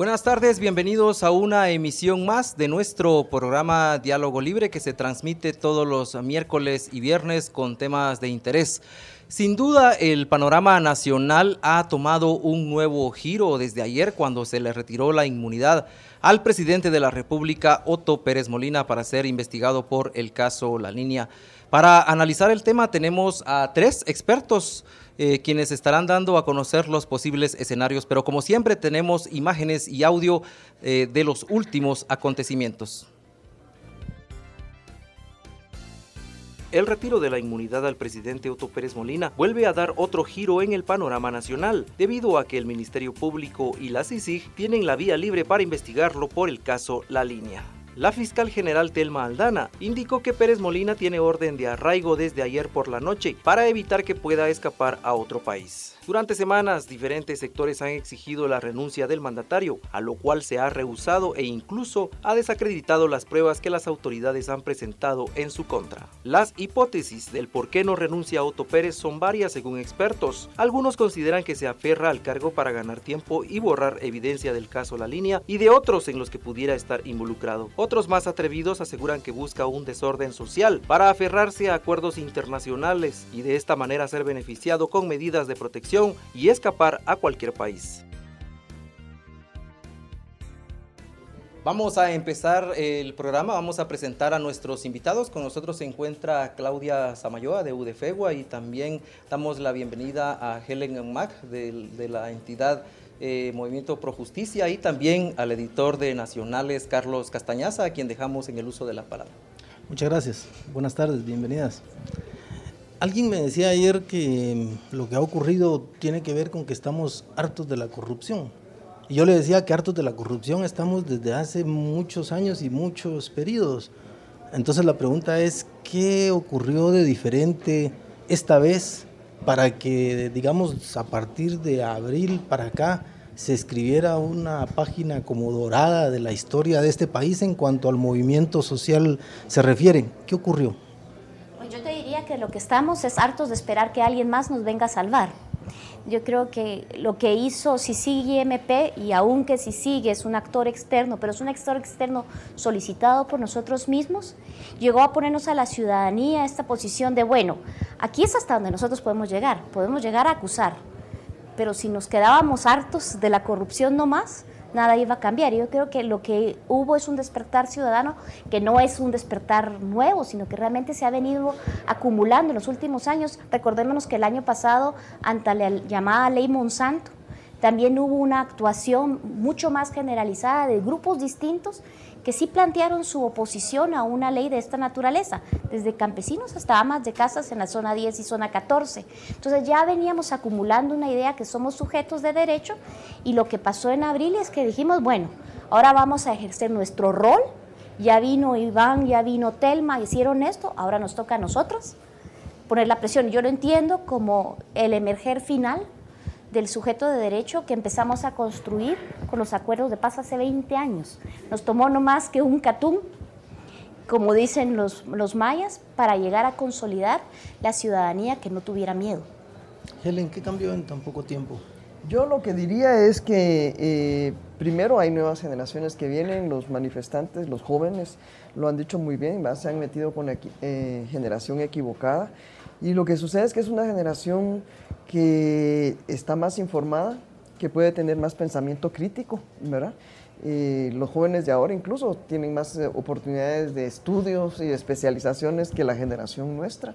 Buenas tardes, bienvenidos a una emisión más de nuestro programa Diálogo Libre que se transmite todos los miércoles y viernes con temas de interés. Sin duda, el panorama nacional ha tomado un nuevo giro desde ayer cuando se le retiró la inmunidad al presidente de la República, Otto Pérez Molina, para ser investigado por el caso La Línea. Para analizar el tema tenemos a tres expertos quienes estarán dando a conocer los posibles escenarios, pero como siempre tenemos imágenes y audio de los últimos acontecimientos. El retiro de la inmunidad al presidente Otto Pérez Molina vuelve a dar otro giro en el panorama nacional, debido a que el Ministerio Público y la CICIG tienen la vía libre para investigarlo por el caso La Línea. La fiscal general Telma Aldana indicó que Pérez Molina tiene orden de arraigo desde ayer por la noche para evitar que pueda escapar a otro país. Durante semanas, diferentes sectores han exigido la renuncia del mandatario, a lo cual se ha rehusado e incluso ha desacreditado las pruebas que las autoridades han presentado en su contra. Las hipótesis del por qué no renuncia Otto Pérez son varias según expertos. Algunos consideran que se aferra al cargo para ganar tiempo y borrar evidencia del caso La Línea y de otros en los que pudiera estar involucrado. Otros más atrevidos aseguran que busca un desorden social para aferrarse a acuerdos internacionales y de esta manera ser beneficiado con medidas de protección y escapar a cualquier país. Vamos a empezar el programa, vamos a presentar a nuestros invitados. Con nosotros se encuentra Claudia Samayoa de UDFEGUA y también damos la bienvenida a Helen Mack de la entidad Movimiento Pro Justicia y también al editor de Nacionales, Carlos Castañaza, a quien dejamos en el uso de la palabra. Muchas gracias, buenas tardes, bienvenidas. Alguien me decía ayer que lo que ha ocurrido tiene que ver con que estamos hartos de la corrupción. Y yo le decía que hartos de la corrupción estamos desde hace muchos años y muchos periodos. Entonces la pregunta es, ¿qué ocurrió de diferente esta vez para que, digamos, a partir de abril para acá se escribiera una página como dorada de la historia de este país en cuanto al movimiento social se refiere? ¿Qué ocurrió? Yo te diría que lo que estamos es hartos de esperar que alguien más nos venga a salvar. Yo creo que lo que hizo CICIG y MP, y aunque CICIG es un actor externo, pero es un actor externo solicitado por nosotros mismos, llegó a ponernos a la ciudadanía esta posición de, bueno, aquí es hasta donde nosotros podemos llegar a acusar, pero si nos quedábamos hartos de la corrupción no más, nada iba a cambiar. Yo creo que lo que hubo es un despertar ciudadano que no es un despertar nuevo, sino que realmente se ha venido acumulando en los últimos años. Recordémonos que el año pasado, ante la llamada Ley Monsanto, también hubo una actuación mucho más generalizada de grupos distintos que sí plantearon su oposición a una ley de esta naturaleza, desde campesinos hasta amas de casas en la zona 10 y zona 14. Entonces ya veníamos acumulando una idea que somos sujetos de derecho y lo que pasó en abril es que dijimos, bueno, ahora vamos a ejercer nuestro rol, ya vino Iván, ya vino Telma, hicieron esto, ahora nos toca a nosotros poner la presión. Yo lo entiendo como el emerger final del sujeto de derecho que empezamos a construir con los acuerdos de paz hace 20 años. Nos tomó no más que un catún, como dicen los mayas, para llegar a consolidar la ciudadanía que no tuviera miedo. Helen, ¿qué cambió en tan poco tiempo? Yo lo que diría es que primero hay nuevas generaciones que vienen, los manifestantes, los jóvenes, lo han dicho muy bien, se han metido con la generación equivocada. Y lo que sucede es que es una generación que está más informada, que puede tener más pensamiento crítico, ¿verdad? Los jóvenes de ahora incluso tienen más oportunidades de estudios y de especializaciones que la generación nuestra.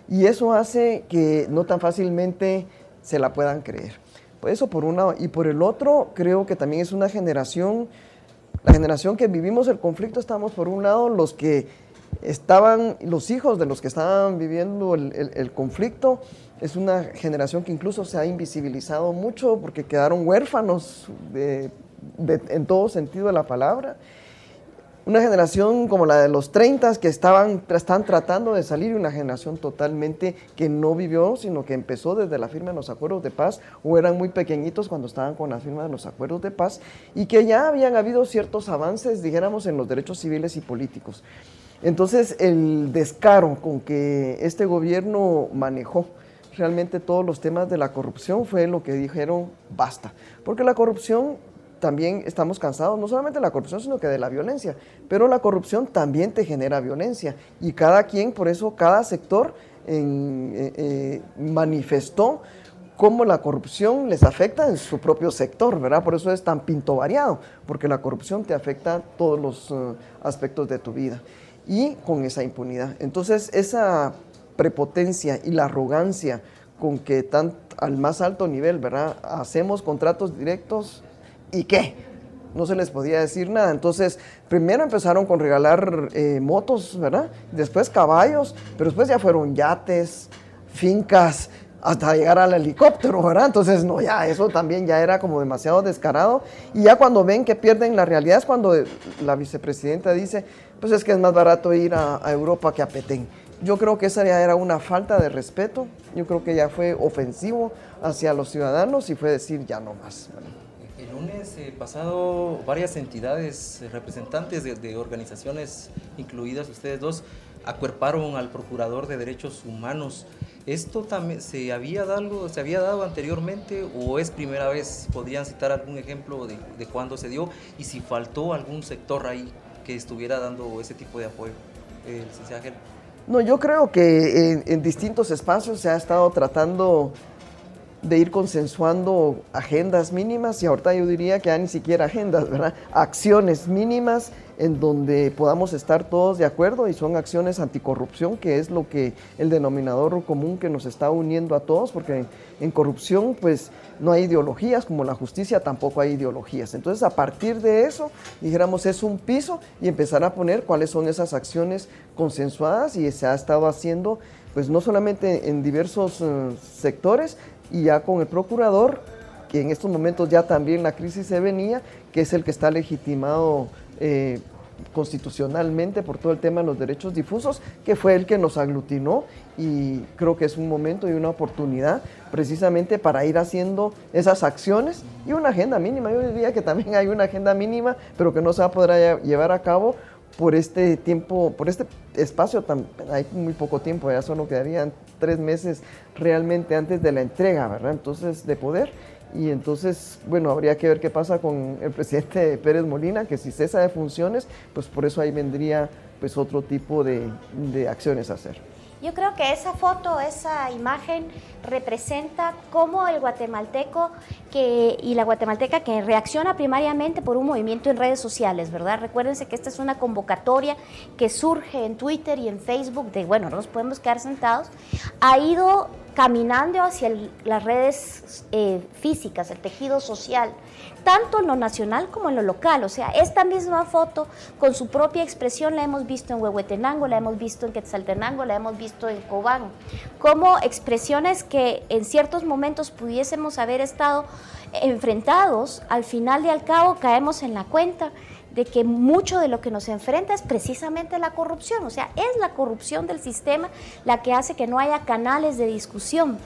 Y eso hace que no tan fácilmente se la puedan creer. Por eso por un lado. Y por el otro, creo que también es una generación, la generación que vivimos el conflicto, estamos por un lado los que estaban, los hijos de los que estaban viviendo el conflicto. Es una generación que incluso se ha invisibilizado mucho porque quedaron huérfanos en todo sentido de la palabra. Una generación como la de los 30 que están tratando de salir, y una generación totalmente que no vivió, sino que empezó desde la firma de los acuerdos de paz, o eran muy pequeñitos cuando estaban con la firma de los acuerdos de paz, y que ya habían habido ciertos avances, dijéramos, en los derechos civiles y políticos. Entonces, el descaro con que este gobierno manejó realmente todos los temas de la corrupción fue lo que dijeron, basta. Porque la corrupción también estamos cansados, no solamente de la corrupción, sino que de la violencia. Pero la corrupción también te genera violencia. Y cada quien, por eso cada sector manifestó cómo la corrupción les afecta en su propio sector, ¿verdad? Por eso es tan pinto variado, porque la corrupción te afecta todos los aspectos de tu vida y con esa impunidad. Entonces, esa prepotencia y la arrogancia con que al más alto nivel, ¿verdad? Hacemos contratos directos y ¿qué? No se les podía decir nada. Entonces, primero empezaron con regalar motos, ¿verdad? Después caballos, pero después ya fueron yates, fincas, hasta llegar al helicóptero, ¿verdad? Entonces, no, ya, eso también ya era como demasiado descarado. Y ya cuando ven que pierden la realidad es cuando la vicepresidenta dice, pues es que es más barato ir a Europa que a Petén. Yo creo que esa ya era una falta de respeto, yo creo que ya fue ofensivo hacia los ciudadanos y fue decir ya no más, ¿verdad? El lunes pasado varias entidades, representantes de organizaciones, incluidas ustedes dos, acuerparon al Procurador de Derechos Humanos. ¿Esto también se había dado anteriormente o es primera vez? ¿Podrían citar algún ejemplo de cuándo se dio y si faltó algún sector ahí que estuviera dando ese tipo de apoyo? Licenciada Ángel. No, yo creo que en distintos espacios se ha estado tratando de ir consensuando agendas mínimas y ahorita yo diría que ya ni siquiera agendas, ¿verdad? Acciones mínimas en donde podamos estar todos de acuerdo y son acciones anticorrupción, que es lo que el denominador común que nos está uniendo a todos, porque en corrupción pues no hay ideologías, como la justicia tampoco hay ideologías. Entonces a partir de eso, dijéramos, es un piso y empezar a poner cuáles son esas acciones consensuadas y se ha estado haciendo pues no solamente en diversos sectores y ya con el procurador, que en estos momentos ya también la crisis se venía, que es el que está legitimado constitucionalmente por todo el tema de los derechos difusos, que fue el que nos aglutinó y creo que es un momento y una oportunidad precisamente para ir haciendo esas acciones y una agenda mínima. Yo diría que también hay una agenda mínima, pero que no se va a poder llevar a cabo por este tiempo, por este espacio, hay muy poco tiempo, ya solo quedarían 3 meses realmente antes de la entrega, ¿verdad? Entonces, de poder. Y entonces, bueno, habría que ver qué pasa con el presidente Pérez Molina, que si cesa de funciones, pues por eso ahí vendría pues otro tipo de acciones a hacer. Yo creo que esa foto, esa imagen representa cómo el guatemalteco y la guatemalteca que reacciona primariamente por un movimiento en redes sociales, ¿verdad? Recuérdense que esta es una convocatoria que surge en Twitter y en Facebook de, bueno, no nos podemos quedar sentados, ha ido caminando hacia las redes físicas, el tejido social, tanto en lo nacional como en lo local. O sea, esta misma foto con su propia expresión la hemos visto en Huehuetenango, la hemos visto en Quetzaltenango, la hemos visto en Cobán, como expresiones que en ciertos momentos pudiésemos haber estado enfrentados, al final y al cabo caemos en la cuenta de que mucho de lo que nos enfrenta es precisamente la corrupción, o sea, es la corrupción del sistema la que hace que no haya canales de discusión.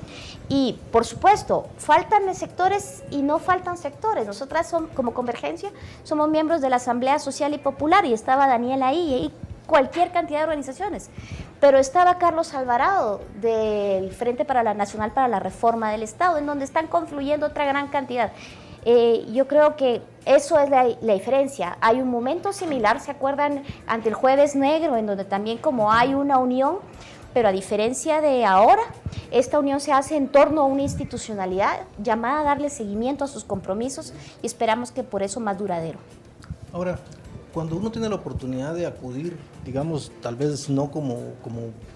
Y, por supuesto, faltan sectores y no faltan sectores. Nosotras como Convergencia somos miembros de la Asamblea Social y Popular y estaba Daniel ahí y cualquier cantidad de organizaciones, pero estaba Carlos Alvarado del Frente Nacional para la Reforma del Estado, en donde están confluyendo otra gran cantidad. Yo creo que eso es la diferencia. Hay un momento similar, ¿se acuerdan? Ante el Jueves Negro, en donde también como hay una unión, pero a diferencia de ahora, esta unión se hace en torno a una institucionalidad llamada a darle seguimiento a sus compromisos y esperamos que por eso más duradero. Ahora, cuando uno tiene la oportunidad de acudir, digamos, tal vez no como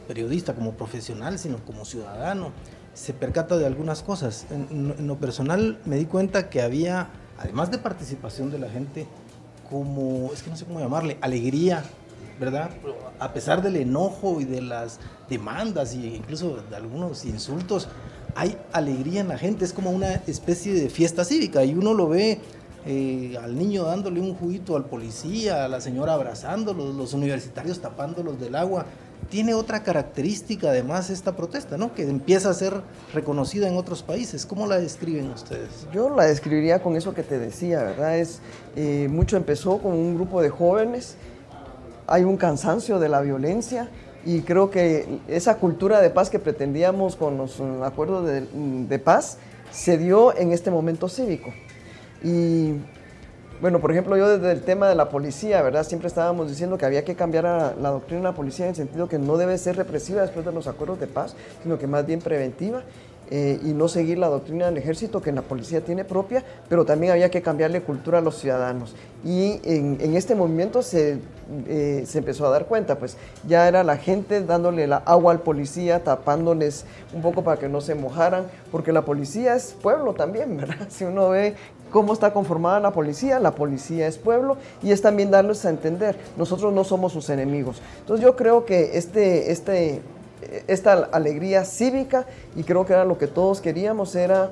periodista, como profesional, sino como ciudadano, se percata de algunas cosas. En lo personal me di cuenta que había, además de participación de la gente, como, es que no sé cómo llamarle, alegría, ¿verdad? A pesar del enojo y de las demandas e incluso de algunos insultos, hay alegría en la gente, es como una especie de fiesta cívica y uno lo ve al niño dándole un juguito al policía, a la señora abrazándolos, los universitarios tapándolos del agua. Tiene otra característica además esta protesta, ¿no? Que empieza a ser reconocida en otros países. ¿Cómo la describen ustedes? Yo la describiría con eso que te decía, ¿verdad? Mucho empezó con un grupo de jóvenes, hay un cansancio de la violencia y creo que esa cultura de paz que pretendíamos con los acuerdos de paz se dio en este momento cívico. Y Bueno, por ejemplo, yo desde el tema de la policía, ¿verdad? Siempre estábamos diciendo que había que cambiar la doctrina de la policía en el sentido que no debe ser represiva después de los acuerdos de paz, sino que más bien preventiva. Y no seguir la doctrina del ejército que la policía tiene propia, pero también había que cambiarle cultura a los ciudadanos. Y en este movimiento se empezó a dar cuenta, pues ya era la gente dándole la agua al policía, tapándoles un poco para que no se mojaran, porque la policía es pueblo también, ¿verdad? Si uno ve cómo está conformada la policía es pueblo, y es también darles a entender, nosotros no somos sus enemigos. Entonces yo creo que esta alegría cívica, y creo que era lo que todos queríamos, era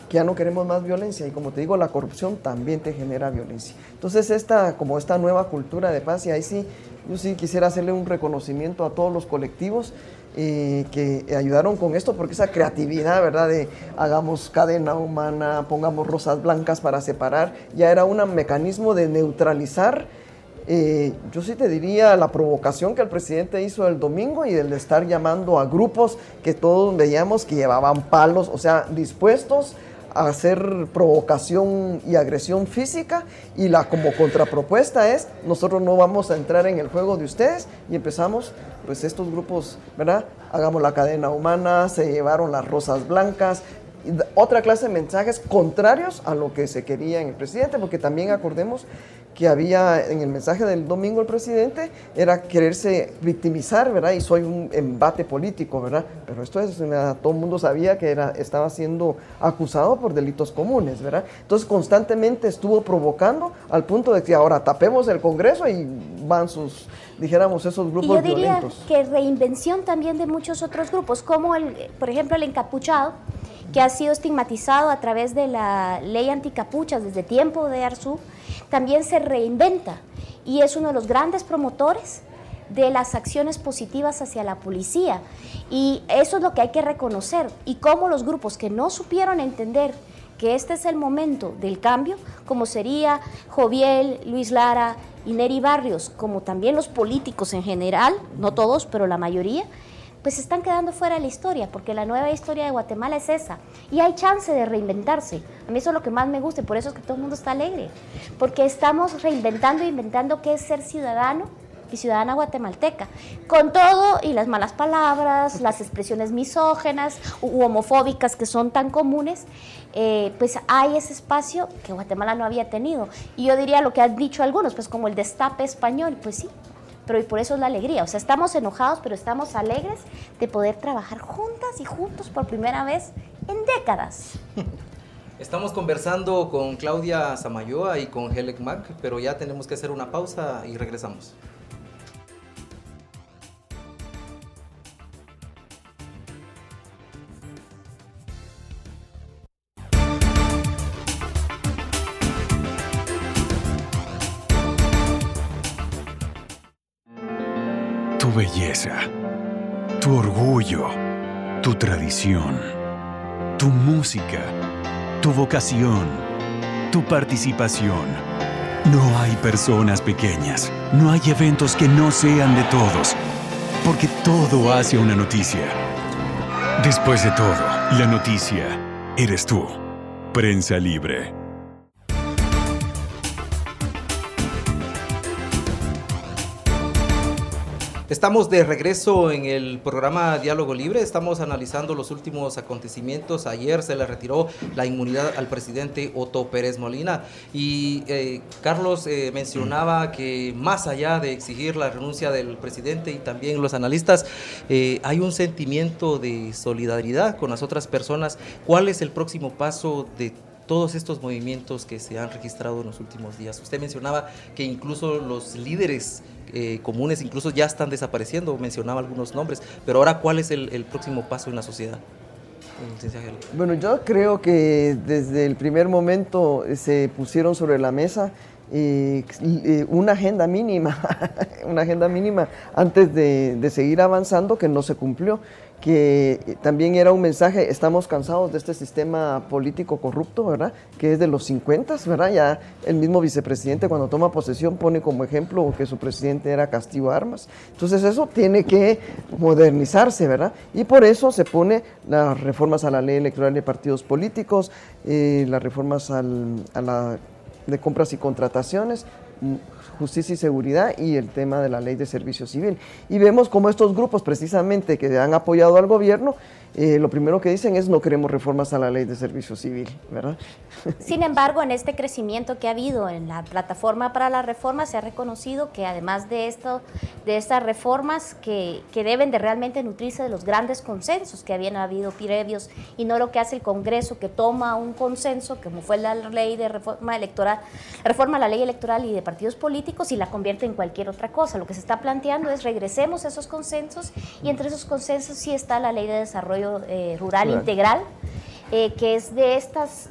que ya no queremos más violencia, y como te digo, la corrupción también te genera violencia. Entonces esta nueva cultura de paz, y ahí sí, yo sí quisiera hacerle un reconocimiento a todos los colectivos que ayudaron con esto, porque esa creatividad, ¿verdad?, de hagamos cadena humana, pongamos rosas blancas para separar, ya era un mecanismo de neutralizar. Yo sí te diría la provocación que el presidente hizo el domingo, y el de estar llamando a grupos que todos veíamos que llevaban palos, o sea, dispuestos a hacer provocación y agresión física, y la como contrapropuesta es, nosotros no vamos a entrar en el juego de ustedes, y empezamos, pues estos grupos, ¿verdad? Hagamos la cadena humana, se llevaron las rosas blancas, otra clase de mensajes contrarios a lo que se quería en el presidente, porque también acordemos que había en el mensaje del domingo el presidente, era quererse victimizar, ¿verdad? Y soy un embate político, ¿verdad? Pero esto es, todo el mundo sabía que estaba siendo acusado por delitos comunes, ¿verdad? Entonces constantemente estuvo provocando al punto de que ahora tapemos el Congreso y van dijéramos, esos grupos violentos. Y yo diría que reinvención también de muchos otros grupos, como por ejemplo el encapuchado, que ha sido estigmatizado a través de la ley anticapuchas desde tiempo de Arzú, también se reinventa y es uno de los grandes promotores de las acciones positivas hacia la policía, y eso es lo que hay que reconocer, y cómo los grupos que no supieron entender que este es el momento del cambio, como sería Joviel, Luis Lara y Neri Barrios, como también los políticos en general, no todos, pero la mayoría, pues se están quedando fuera de la historia, porque la nueva historia de Guatemala es esa, y hay chance de reinventarse. A mí eso es lo que más me gusta, y por eso es que todo el mundo está alegre, porque estamos reinventando e inventando qué es ser ciudadano y ciudadana guatemalteca, con todo y las malas palabras, las expresiones misógenas u homofóbicas que son tan comunes, pues hay ese espacio que Guatemala no había tenido, y yo diría lo que han dicho algunos, pues como el destape español, pues sí, pero y por eso es la alegría, o sea, estamos enojados, pero estamos alegres de poder trabajar juntas y juntos por primera vez en décadas. Estamos conversando con Claudia Samayoa y con Helec Mac, pero ya tenemos que hacer una pausa y regresamos. Tu belleza, tu orgullo, tu tradición, tu música, tu vocación, tu participación. No hay personas pequeñas, no hay eventos que no sean de todos, porque todo hace una noticia. Después de todo, la noticia eres tú. Prensa Libre. Estamos de regreso en el programa Diálogo Libre. Estamos analizando los últimos acontecimientos. Ayer se le retiró la inmunidad al presidente Otto Pérez Molina, y Carlos mencionaba que más allá de exigir la renuncia del presidente y también los analistas, hay un sentimiento de solidaridad con las otras personas. ¿Cuál es el próximo paso de todos estos movimientos que se han registrado en los últimos días? Usted mencionaba que incluso los líderes comunes incluso ya están desapareciendo, mencionaba algunos nombres, pero ahora ¿cuál es el próximo paso en la sociedad? Bueno, yo creo que desde el primer momento se pusieron sobre la mesa una agenda mínima, una agenda mínima antes de seguir avanzando, que no se cumplió, que también era un mensaje: estamos cansados de este sistema político corrupto, ¿verdad?, que es de los 50, ¿verdad? Ya el mismo vicepresidente, cuando toma posesión, pone como ejemplo que su presidente era Castillo Armas. Entonces eso tiene que modernizarse, ¿verdad? Y por eso se pone las reformas a la ley electoral de partidos políticos, las reformas a la de compras y contrataciones, justicia y seguridad y el tema de la ley de servicio civil. Y vemos como estos grupos precisamente que han apoyado al gobierno, lo primero que dicen es no queremos reformas a la ley de servicio civil, ¿verdad? Sin embargo, en este crecimiento que ha habido en la plataforma para la reforma se ha reconocido que además de estas reformas que deben de realmente nutrirse de los grandes consensos que habían habido previos y no lo que hace el Congreso, que toma un consenso como fue la ley de reforma electoral, reforma a la ley electoral y de partidos políticos y la convierte en cualquier otra cosa. Lo que se está planteando es regresemos a esos consensos y entre esos consensos sí está la ley de desarrollo rural integral, que es de estas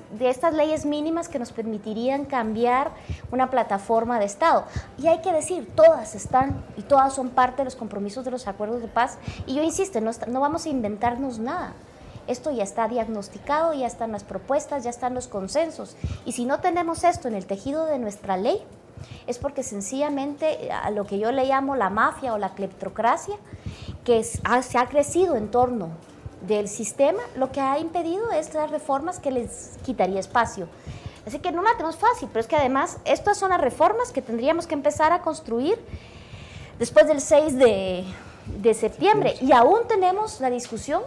leyes mínimas que nos permitirían cambiar una plataforma de Estado. Y hay que decir, todas están y todas son parte de los compromisos de los acuerdos de paz. Y yo insisto, no vamos a inventarnos nada. Esto ya está diagnosticado, ya están las propuestas, ya están los consensos. Y si no tenemos esto en el tejido de nuestra ley, es porque sencillamente a lo que yo le llamo la mafia o la cleptocracia, que se ha crecido en torno del sistema, lo que ha impedido es las reformas que les quitaría espacio. Así que no la tenemos fácil, pero es que además estas son las reformas que tendríamos que empezar a construir después del 6 de septiembre y aún tenemos la discusión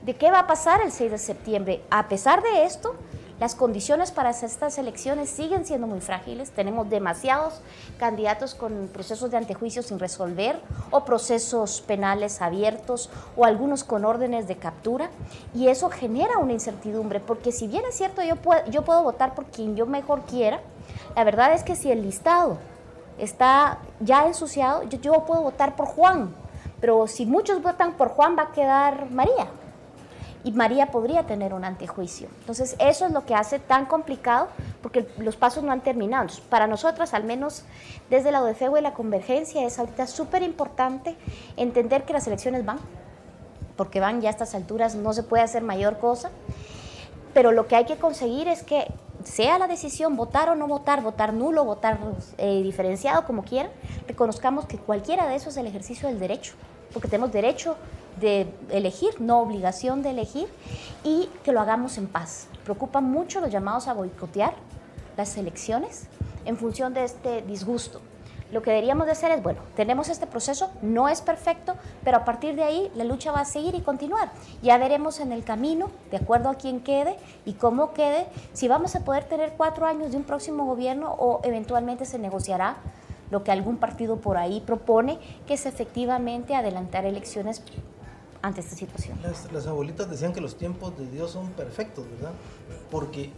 de qué va a pasar el 6 de septiembre. A pesar de esto, las condiciones para estas elecciones siguen siendo muy frágiles. Tenemos demasiados candidatos con procesos de antejuicio sin resolver o procesos penales abiertos o algunos con órdenes de captura y eso genera una incertidumbre porque si bien es cierto yo puedo votar por quien yo mejor quiera, la verdad es que si el listado está ya ensuciado, yo puedo votar por Juan, pero si muchos votan por Juan va a quedar María. Y María podría tener un antejuicio. Entonces, eso es lo que hace tan complicado, porque los pasos no han terminado. Entonces, para nosotras, al menos desde la UDFEU y la Convergencia, es ahorita súper importante entender que las elecciones van, porque van ya a estas alturas, no se puede hacer mayor cosa, pero lo que hay que conseguir es que sea la decisión votar o no votar, votar nulo, votar diferenciado, como quieran, reconozcamos que cualquiera de eso es el ejercicio del derecho, porque tenemos derecho de elegir, no obligación de elegir, y que lo hagamos en paz. Preocupan mucho los llamados a boicotear las elecciones en función de este disgusto. Lo que deberíamos de hacer es, bueno, tenemos este proceso, no es perfecto, pero a partir de ahí la lucha va a seguir y continuar. Ya veremos en el camino, de acuerdo a quién quede y cómo quede, si vamos a poder tener 4 años de un próximo gobierno o eventualmente se negociará lo que algún partido por ahí propone, que es efectivamente adelantar elecciones ante esta situación. Las abuelitas decían que los tiempos de Dios son perfectos, ¿verdad? Porque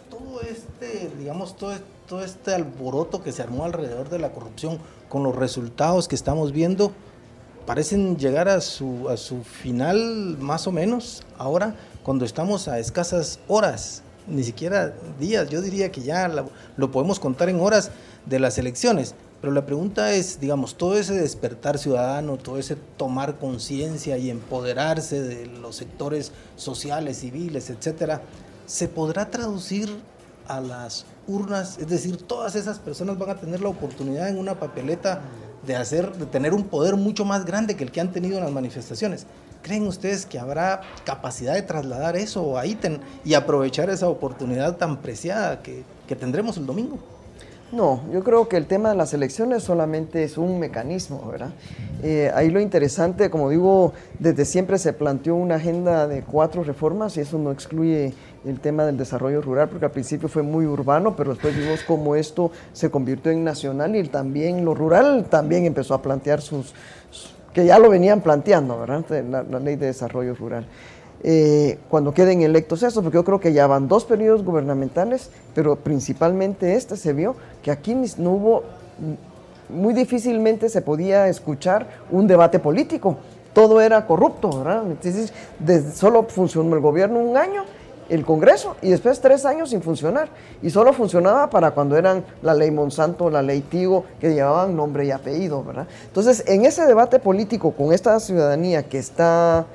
todo este, digamos, todo este alboroto que se armó alrededor de la corrupción, con los resultados que estamos viendo, parecen llegar a su final más o menos ahora, cuando estamos a escasas horas, ni siquiera días, yo diría que ya lo podemos contar en horas de las elecciones. Pero la pregunta es, digamos, todo ese despertar ciudadano, todo ese tomar conciencia y empoderarse de los sectores sociales, civiles, etcétera, ¿se podrá traducir a las urnas? Es decir, todas esas personas van a tener la oportunidad en una papeleta de tener un poder mucho más grande que el que han tenido en las manifestaciones. ¿Creen ustedes que habrá capacidad de trasladar eso a ítem y aprovechar esa oportunidad tan preciada que tendremos el domingo? No, yo creo que el tema de las elecciones solamente es un mecanismo, ¿verdad? Ahí lo interesante, como digo, desde siempre se planteó una agenda de 4 reformas y eso no excluye el tema del desarrollo rural, porque al principio fue muy urbano, pero después vimos cómo esto se convirtió en nacional y también lo rural también empezó a plantear que ya lo venían planteando, ¿verdad? La ley de desarrollo rural. Cuando queden electos estos, porque yo creo que ya van 2 periodos gubernamentales, pero principalmente se vio que aquí no hubo, muy difícilmente se podía escuchar un debate político, todo era corrupto, ¿verdad? Entonces, solo funcionó el gobierno 1 año, el Congreso, y después 3 años sin funcionar, y solo funcionaba para cuando eran la ley Monsanto, la ley Tigo, que llevaban nombre y apellido, ¿verdad? Entonces, en ese debate político con esta ciudadanía que está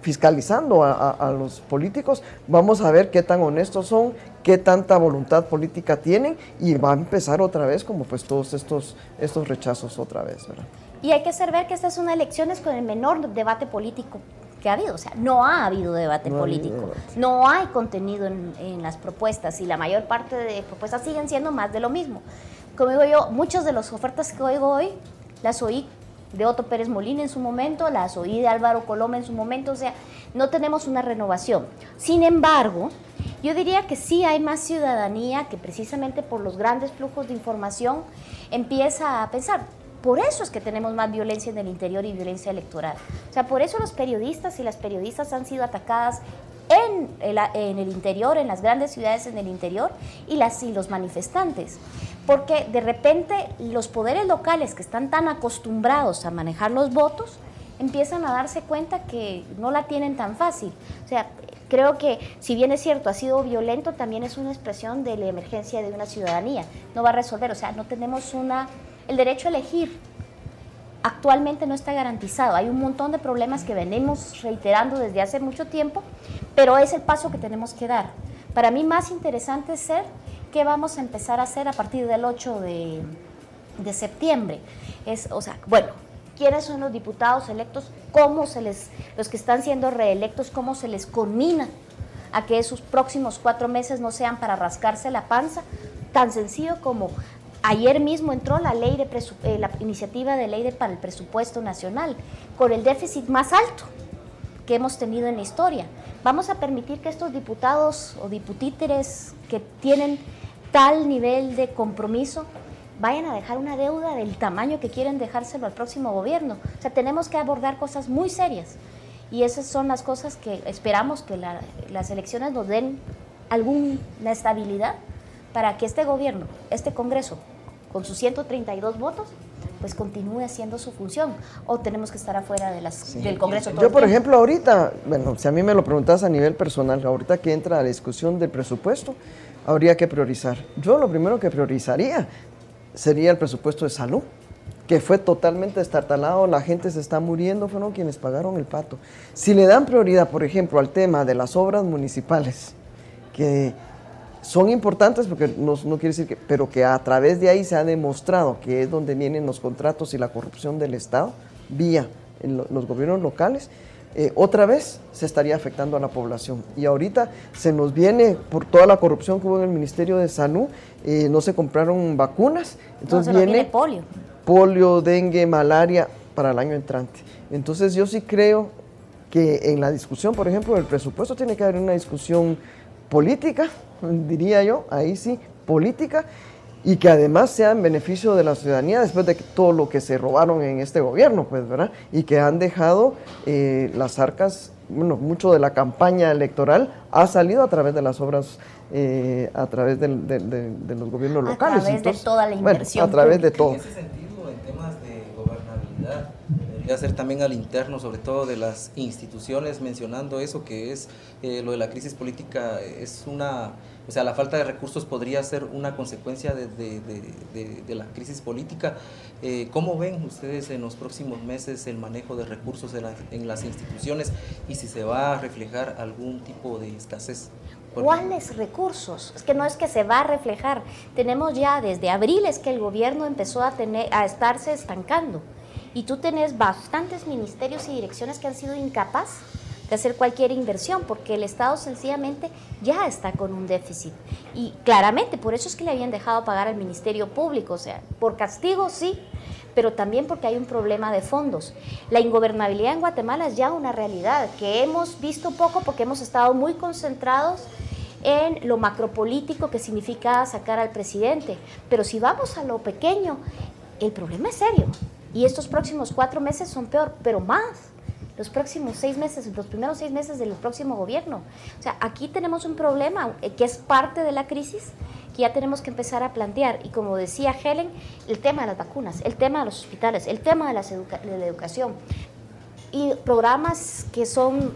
fiscalizando a los políticos, vamos a ver qué tan honestos son, qué tanta voluntad política tienen, y va a empezar otra vez como pues todos estos rechazos otra vez, ¿verdad? Y hay que hacer ver que estas son elecciones con el menor debate político que ha habido. O sea, no ha habido debate político, no hay contenido en las propuestas y la mayor parte de propuestas siguen siendo más de lo mismo. Como digo yo, muchas de las ofertas que oigo hoy las oí de Otto Pérez Molina en su momento, las oí de Álvaro Coloma en su momento, o sea, no tenemos una renovación. Sin embargo, yo diría que sí hay más ciudadanía que precisamente por los grandes flujos de información empieza a pensar. Por eso es que tenemos más violencia en el interior y violencia electoral. O sea, por eso los periodistas y las periodistas han sido atacadas en el interior, en las grandes ciudades en el interior, y los manifestantes. Porque de repente los poderes locales que están tan acostumbrados a manejar los votos, empiezan a darse cuenta que no la tienen tan fácil. O sea, creo que si bien es cierto, ha sido violento, también es una expresión de la emergencia de una ciudadanía. No va a resolver, o sea, no tenemos el derecho a elegir. Actualmente no está garantizado. Hay un montón de problemas que venimos reiterando desde hace mucho tiempo, pero es el paso que tenemos que dar. Para mí más interesante es ser qué vamos a empezar a hacer a partir del 8 de septiembre. Bueno, quiénes son los diputados electos, los que están siendo reelectos, cómo se les conmina a que esos próximos 4 meses no sean para rascarse la panza, tan sencillo como ayer mismo entró la iniciativa de ley para el presupuesto nacional, con el déficit más alto que hemos tenido en la historia. Vamos a permitir que estos diputados o diputíteres que tienen tal nivel de compromiso vayan a dejar una deuda del tamaño que quieren dejárselo al próximo gobierno. O sea, tenemos que abordar cosas muy serias y esas son las cosas que esperamos que las elecciones nos den alguna estabilidad para que este gobierno, este Congreso, con sus 132 votos, pues continúe haciendo su función, o tenemos que estar afuera del Congreso todo el tiempo. Por ejemplo, ahorita, bueno, si a mí me lo preguntas a nivel personal, ahorita que entra la discusión del presupuesto, habría que priorizar. Yo lo primero que priorizaría sería el presupuesto de salud, que fue totalmente destartalado, la gente se está muriendo, fueron quienes pagaron el pato. Si le dan prioridad, por ejemplo, al tema de las obras municipales, que son importantes porque no quiere decir que, pero que a través de ahí se ha demostrado que es donde vienen los contratos y la corrupción del Estado, vía los gobiernos locales, otra vez se estaría afectando a la población. Y ahorita se nos viene, por toda la corrupción que hubo en el Ministerio de Salud, no se compraron vacunas, entonces viene polio, dengue, malaria para el año entrante. Entonces yo sí creo que en la discusión, por ejemplo, del presupuesto tiene que haber una discusión política, diría yo, ahí sí, política, y que además sea en beneficio de la ciudadanía después de todo lo que se robaron en este gobierno, pues, ¿verdad? Y que han dejado las arcas, bueno, mucho de la campaña electoral ha salido a través de las obras, a través de los gobiernos locales. A través entonces, de toda la inversión. Bueno, a través de todo. En ese sentido, en temas de gobernabilidad, debería ser también al interno, sobre todo de las instituciones, mencionando eso que es lo de la crisis política, es o sea, la falta de recursos podría ser una consecuencia de la crisis política. ¿Cómo ven ustedes en los próximos meses el manejo de recursos en las instituciones y si se va a reflejar algún tipo de escasez? ¿Cuáles recursos? Es que no es que se va a reflejar. Tenemos ya desde abril es que el gobierno empezó a estarse estancando. Y tú tenés bastantes ministerios y direcciones que han sido incapaces de hacer cualquier inversión, porque el Estado sencillamente ya está con un déficit. Y claramente, por eso es que le habían dejado pagar al Ministerio Público, o sea, por castigo sí, pero también porque hay un problema de fondos. La ingobernabilidad en Guatemala es ya una realidad, que hemos visto poco porque hemos estado muy concentrados en lo macropolítico que significa sacar al presidente. Pero si vamos a lo pequeño, el problema es serio. Y estos próximos 4 meses son peor, pero más. Los próximos 6 meses, los primeros 6 meses del próximo gobierno. O sea, aquí tenemos un problema que es parte de la crisis que ya tenemos que empezar a plantear. Y como decía Helen, el tema de las vacunas, el tema de los hospitales, el tema de la educación y programas que son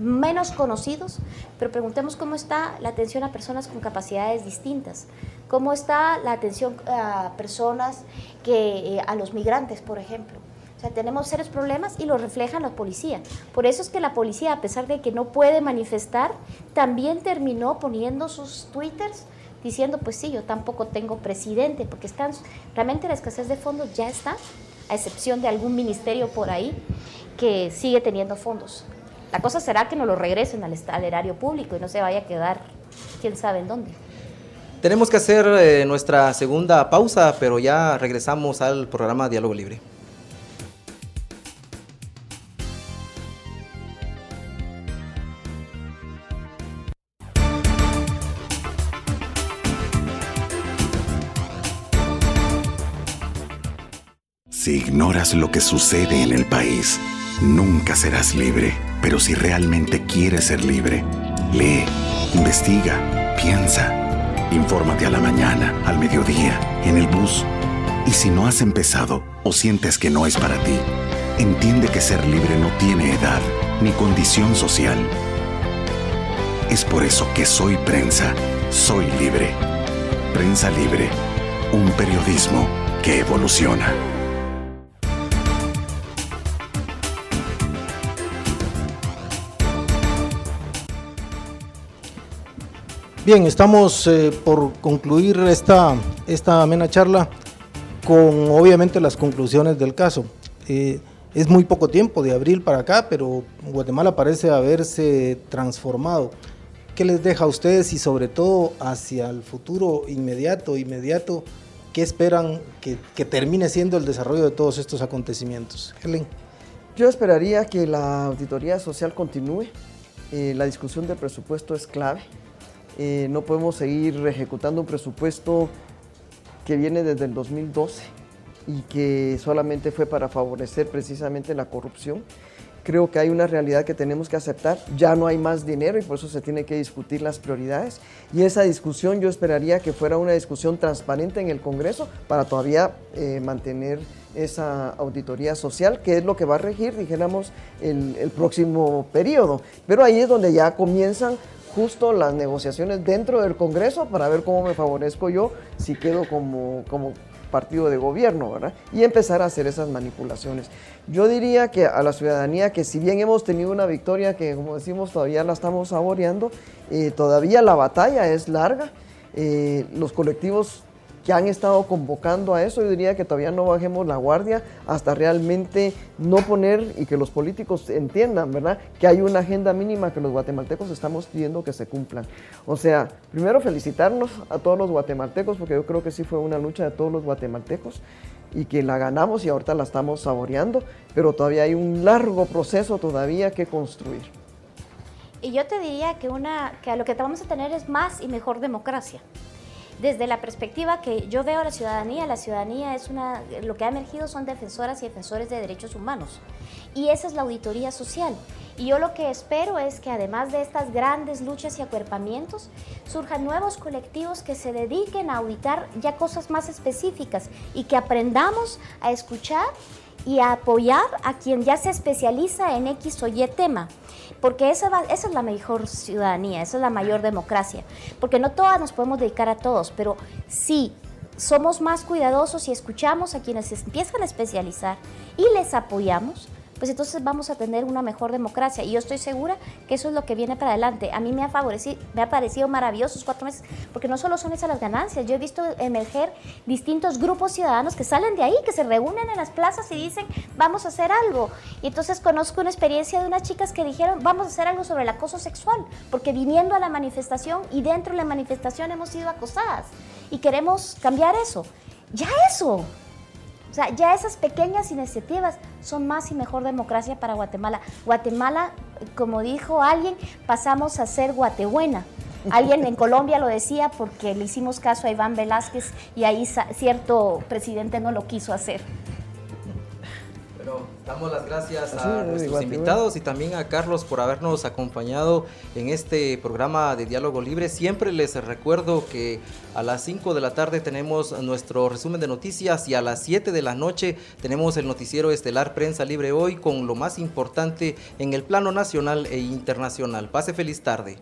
menos conocidos, pero preguntemos cómo está la atención a personas con capacidades distintas, cómo está la atención a personas a los migrantes, por ejemplo. O sea, tenemos serios problemas y lo refleja la policía. Por eso es que la policía, a pesar de que no puede manifestar, también terminó sus twitters diciendo, pues sí, yo tampoco tengo presidente, porque realmente la escasez de fondos ya está, a excepción de algún ministerio por ahí que sigue teniendo fondos. La cosa será que nos lo regresen al erario público y no se vaya a quedar quién sabe en dónde. Tenemos que hacer nuestra segunda pausa, pero ya regresamos al programa Diálogo Libre. Si ignoras lo que sucede en el país, nunca serás libre. Pero si realmente quieres ser libre, lee, investiga, piensa. Infórmate a la mañana, al mediodía, en el bus. Y si no has empezado o sientes que no es para ti, entiende que ser libre no tiene edad ni condición social. Es por eso que Soy Prensa, soy libre. Prensa Libre, un periodismo que evoluciona. Bien, estamos por concluir esta amena charla con obviamente las conclusiones del caso. Es muy poco tiempo, de abril para acá, pero Guatemala parece haberse transformado. ¿Qué les deja a ustedes y sobre todo hacia el futuro inmediato, qué esperan que termine siendo el desarrollo de todos estos acontecimientos? Helen. Yo esperaría que la auditoría social continúe. La discusión del presupuesto es clave. No podemos seguir ejecutando un presupuesto que viene desde el 2012 y que solamente fue para favorecer precisamente la corrupción. Creo que hay una realidad que tenemos que aceptar, ya no hay más dinero y por eso se tiene que discutir las prioridades, y esa discusión yo esperaría que fuera una discusión transparente en el Congreso para todavía mantener esa auditoría social, que es lo que va a regir, dijéramos, el próximo periodo. Pero ahí es donde ya comienzan justo las negociaciones dentro del Congreso para ver cómo me favorezco yo si quedo como partido de gobierno, ¿verdad? Y empezar a hacer esas manipulaciones. Yo diría que a la ciudadanía que si bien hemos tenido una victoria que, como decimos, todavía la estamos saboreando, todavía la batalla es larga. Los colectivos que han estado convocando a eso, yo diría que todavía no bajemos la guardia hasta realmente no poner y que los políticos entiendan, ¿verdad?, que hay una agenda mínima que los guatemaltecos estamos pidiendo que se cumplan. O sea, primero felicitarnos a todos los guatemaltecos, porque yo creo que sí fue una lucha de todos los guatemaltecos y que la ganamos y ahorita la estamos saboreando, pero todavía hay un largo proceso todavía que construir. Y yo te diría que lo que vamos a tener es más y mejor democracia. Desde la perspectiva que yo veo a la ciudadanía es lo que ha emergido son defensoras y defensores de derechos humanos. Y esa es la auditoría social. Y yo lo que espero es que además de estas grandes luchas y acuerpamientos, surjan nuevos colectivos que se dediquen a auditar ya cosas más específicas y que aprendamos a escuchar y a apoyar a quien ya se especializa en X o Y tema. Porque esa es la mejor ciudadanía, esa es la mayor democracia. Porque no todas nos podemos dedicar a todos, pero sí somos más cuidadosos y escuchamos a quienes se empiezan a especializar y les apoyamos, pues entonces vamos a tener una mejor democracia. Y yo estoy segura que eso es lo que viene para adelante. A mí me ha parecido maravillosos 4 meses, porque no solo son esas las ganancias. Yo he visto emerger distintos grupos ciudadanos que salen de ahí, que se reúnen en las plazas y dicen, vamos a hacer algo. Y entonces conozco una experiencia de unas chicas que dijeron, vamos a hacer algo sobre el acoso sexual, porque viniendo a la manifestación y dentro de la manifestación hemos sido acosadas y queremos cambiar eso. Ya eso. O sea, ya esas pequeñas iniciativas son más y mejor democracia para Guatemala. Guatemala, como dijo alguien, pasamos a ser Guatebuena. Alguien en Colombia lo decía porque le hicimos caso a Iván Velázquez y ahí cierto presidente no lo quiso hacer. Bueno, damos las gracias a nuestros invitados y también a Carlos por habernos acompañado en este programa de Diálogo Libre. Siempre les recuerdo que a las 5 de la tarde tenemos nuestro resumen de noticias y a las 7 de la noche tenemos el noticiero estelar Prensa Libre Hoy con lo más importante en el plano nacional e internacional. Pase feliz tarde.